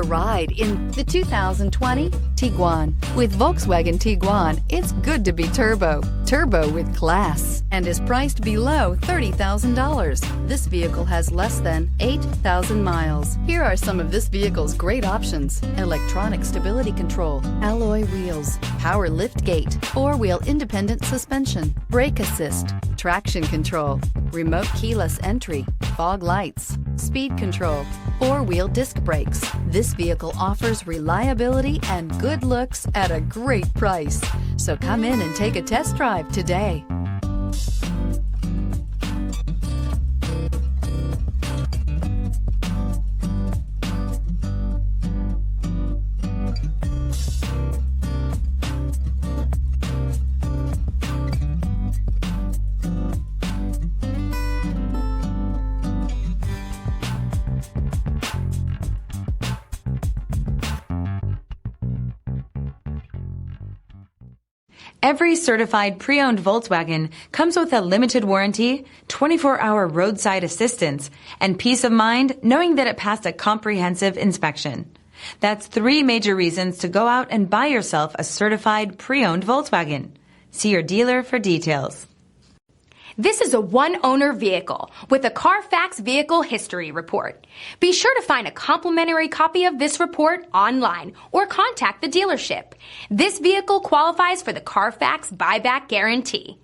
Ride in the 2020 Tiguan. With Volkswagen Tiguan, it's good to be turbo. Turbo with class, and is priced below $30,000. This vehicle has less than 8,000 miles. Here are some of this vehicle's great options: electronic stability control, alloy wheels, power liftgate, four-wheel independent suspension, brake assist, traction control, remote keyless entry, fog lights, speed control, four-wheel disc brakes. This vehicle offers reliability and good looks at a great price. So come in and take a test drive today. Every certified pre-owned Volkswagen comes with a limited warranty, 24-hour roadside assistance, and peace of mind knowing that it passed a comprehensive inspection. That's 3 major reasons to go out and buy yourself a certified pre-owned Volkswagen. See your dealer for details. This is a one-owner vehicle with a CARFAX Vehicle History Report. Be sure to find a complimentary copy of this report online or contact the dealership. This vehicle qualifies for the CARFAX Buyback Guarantee.